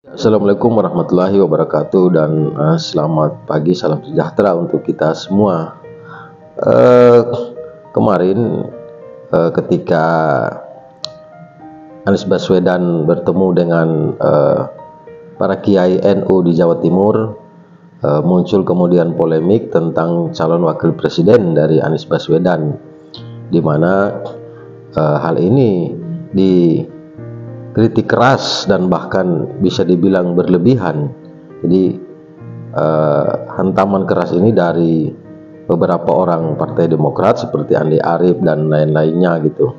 Assalamualaikum warahmatullahi wabarakatuh dan selamat pagi, salam sejahtera untuk kita semua. Eh, Kemarin ketika Anies Baswedan bertemu dengan para kiai NU di Jawa Timur, muncul kemudian polemik tentang calon wakil presiden dari Anies Baswedan, di mana hal ini dikritik keras dan bahkan bisa dibilang berlebihan. Jadi hantaman keras ini dari beberapa orang Partai Demokrat seperti Andi Arief dan lain-lainnya gitu,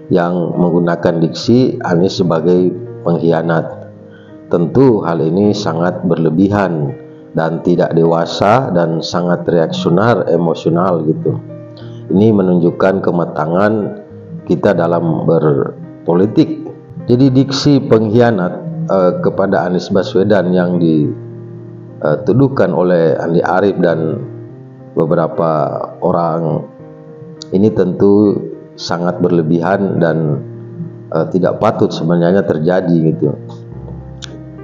yang menggunakan diksi Anies sebagai pengkhianat. Tentu hal ini sangat berlebihan dan tidak dewasa dan sangat reaksioner, emosional gitu. Ini menunjukkan kematangan kita dalam berpolitik. Jadi diksi pengkhianat kepada Anies Baswedan yang dituduhkan oleh Andi Arief dan beberapa orang ini tentu sangat berlebihan dan tidak patut sebenarnya terjadi gitu.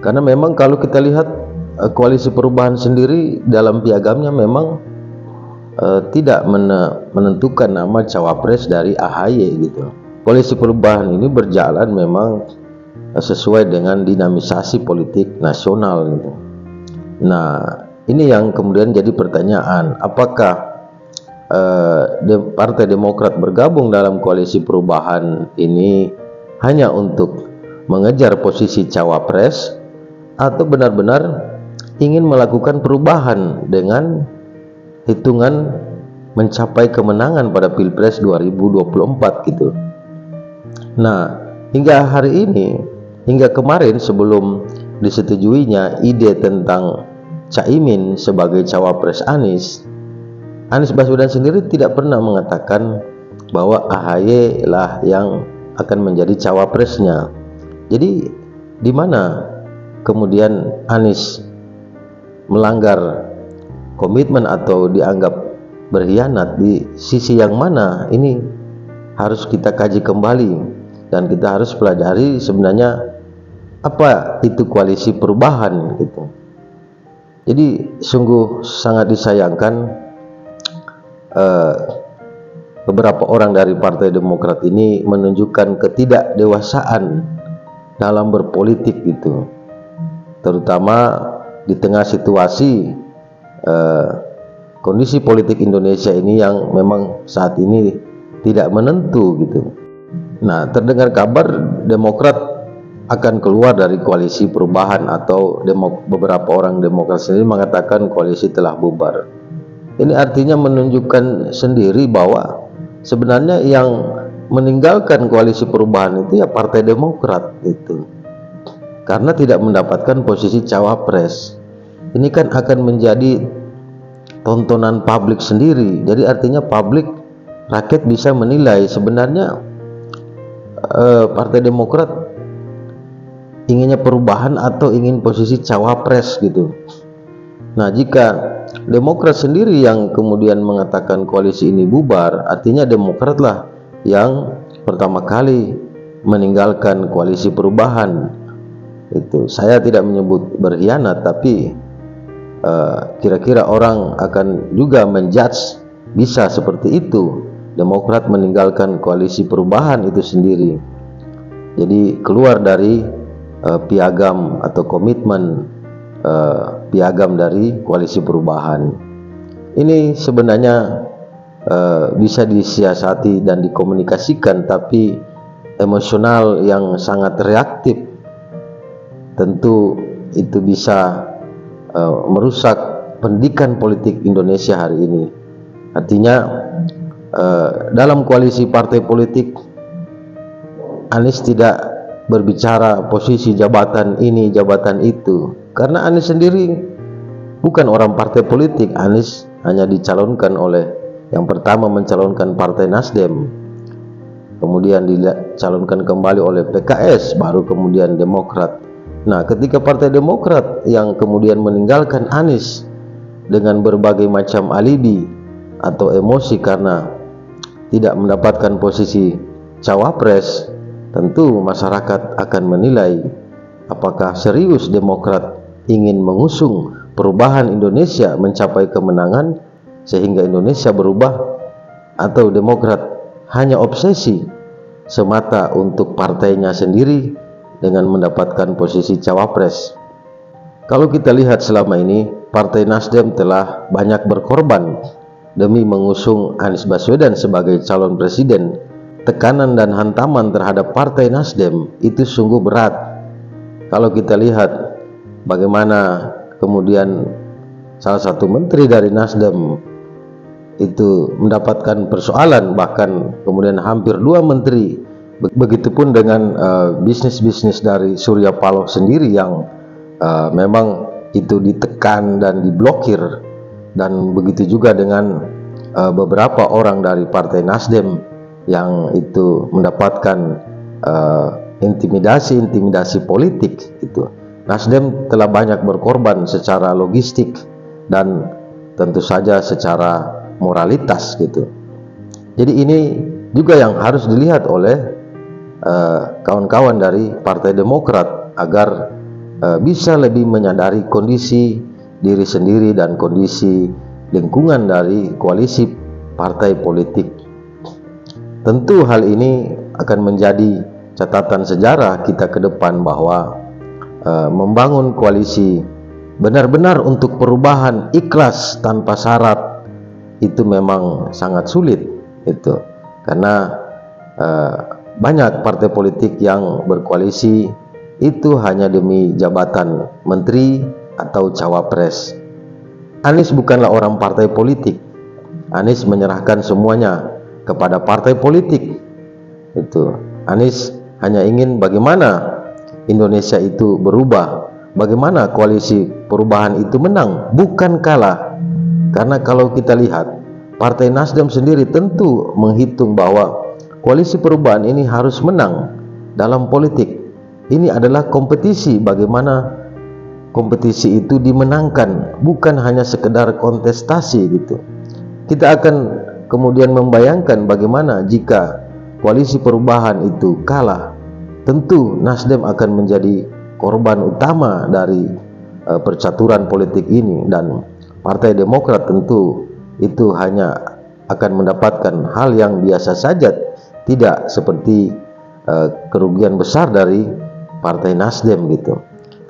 Karena memang kalau kita lihat koalisi perubahan sendiri dalam piagamnya memang tidak menentukan nama cawapres dari AHY gitu. Koalisi perubahan ini berjalan memang sesuai dengan dinamisasi politik nasional gitu. Nah, ini yang kemudian jadi pertanyaan, apakah Partai Demokrat bergabung dalam koalisi perubahan ini hanya untuk mengejar posisi cawapres atau benar-benar ingin melakukan perubahan dengan hitungan mencapai kemenangan pada Pilpres 2024 gitu. Nah, hingga hari ini, hingga kemarin sebelum disetujuinya ide tentang Caimin sebagai cawapres Anies Baswedan sendiri tidak pernah mengatakan bahwa AHY lah yang akan menjadi cawapresnya. Jadi di mana kemudian Anies melanggar komitmen atau dianggap berkhianat, di sisi yang mana? Ini harus kita kaji kembali dan kita harus pelajari sebenarnya apa itu koalisi perubahan gitu. Jadi sungguh sangat disayangkan beberapa orang dari Partai Demokrat ini menunjukkan ketidakdewasaan dalam berpolitik gitu, terutama di tengah situasi kondisi politik Indonesia ini yang memang saat ini tidak menentu gitu. Nah, terdengar kabar Demokrat akan keluar dari koalisi perubahan, atau beberapa orang Demokrat sendiri mengatakan koalisi telah bubar. Ini artinya menunjukkan sendiri bahwa sebenarnya yang meninggalkan koalisi perubahan itu ya Partai Demokrat itu, karena tidak mendapatkan posisi cawapres. Ini kan akan menjadi tontonan publik sendiri. Jadi artinya publik, rakyat bisa menilai sebenarnya Partai Demokrat inginnya perubahan atau ingin posisi cawapres gitu. Nah, jika Demokrat sendiri yang kemudian mengatakan koalisi ini bubar, artinya Demokrat lah yang pertama kali meninggalkan koalisi perubahan. Itu saya tidak menyebut berkhianat, tapi kira-kira orang akan juga menjudge bisa seperti itu. Demokrat meninggalkan koalisi perubahan itu sendiri, jadi keluar dari piagam atau komitmen piagam dari koalisi perubahan. Ini sebenarnya bisa disiasati dan dikomunikasikan, tapi emosional yang sangat reaktif tentu itu bisa merusak pendidikan politik Indonesia hari ini. Artinya dalam koalisi partai politik, Anies tidak berbicara posisi jabatan ini, jabatan itu, karena Anies sendiri bukan orang partai politik. Anies hanya dicalonkan oleh, yang pertama mencalonkan Partai Nasdem, kemudian dicalonkan kembali oleh PKS, baru kemudian Demokrat. Nah, ketika Partai Demokrat yang kemudian meninggalkan Anies dengan berbagai macam alibi atau emosi karena tidak mendapatkan posisi cawapres, tentu masyarakat akan menilai apakah serius Demokrat ingin mengusung perubahan Indonesia mencapai kemenangan sehingga Indonesia berubah, atau Demokrat hanya obsesi semata untuk partainya sendiri dengan mendapatkan posisi cawapres. Kalau kita lihat selama ini, Partai Nasdem telah banyak berkorban demi mengusung Anies Baswedan sebagai calon presiden. Tekanan dan hantaman terhadap Partai Nasdem itu sungguh berat. Kalau kita lihat bagaimana kemudian salah satu menteri dari Nasdem itu mendapatkan persoalan, bahkan kemudian hampir 2 menteri. Begitupun dengan bisnis-bisnis dari Surya Paloh sendiri yang memang itu ditekan dan diblokir, dan begitu juga dengan beberapa orang dari Partai Nasdem yang itu mendapatkan intimidasi politik. Itu Nasdem telah banyak berkorban secara logistik dan tentu saja secara moralitas gitu. Jadi ini juga yang harus dilihat oleh kawan-kawan dari Partai Demokrat agar bisa lebih menyadari kondisi diri sendiri dan kondisi lingkungan dari koalisi partai politik. Tentu hal ini akan menjadi catatan sejarah kita ke depan bahwa membangun koalisi benar-benar untuk perubahan ikhlas tanpa syarat itu memang sangat sulit itu, karena banyak partai politik yang berkoalisi itu hanya demi jabatan menteri atau cawapres. Anies bukanlah orang partai politik. Anies menyerahkan semuanya kepada partai politik. Itu Anies hanya ingin bagaimana Indonesia itu berubah, bagaimana koalisi perubahan itu menang, bukan kalah. Karena kalau kita lihat, Partai Nasdem sendiri tentu menghitung bahwa koalisi perubahan ini harus menang dalam politik. Ini adalah kompetisi, bagaimana kompetisi itu dimenangkan, bukan hanya sekedar kontestasi gitu. Kita akan kemudian membayangkan bagaimana jika koalisi perubahan itu kalah. Tentu Nasdem akan menjadi korban utama dari percaturan politik ini, dan Partai Demokrat tentu itu hanya akan mendapatkan hal yang biasa saja, tidak seperti kerugian besar dari Partai Nasdem gitu.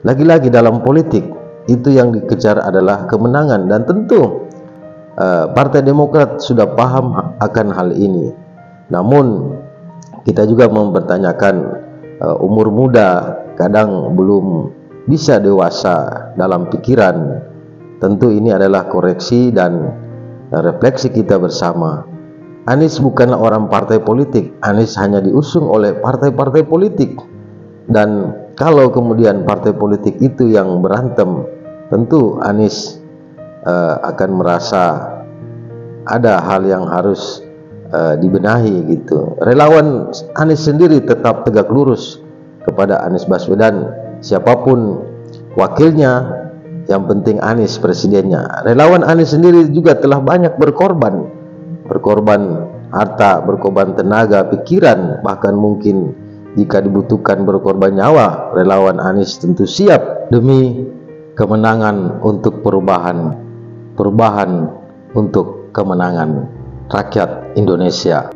Lagi-lagi dalam politik itu yang dikejar adalah kemenangan, dan tentu Partai Demokrat sudah paham akan hal ini. Namun kita juga mempertanyakan umur muda kadang belum bisa dewasa dalam pikiran. Tentu ini adalah koreksi dan refleksi kita bersama. Anies bukanlah orang partai politik. Anies hanya diusung oleh partai-partai politik, dan kalau kemudian partai politik itu yang berantem, tentu Anies akan merasa ada hal yang harus dibenahi gitu. Relawan Anies sendiri tetap tegak lurus kepada Anies Baswedan, siapapun wakilnya, yang penting Anies presidennya. Relawan Anies sendiri juga telah banyak berkorban harta, berkorban tenaga, pikiran, bahkan mungkin jika dibutuhkan berkorban nyawa. Relawan Anies tentu siap demi kemenangan untuk perubahan untuk kemenangan rakyat Indonesia.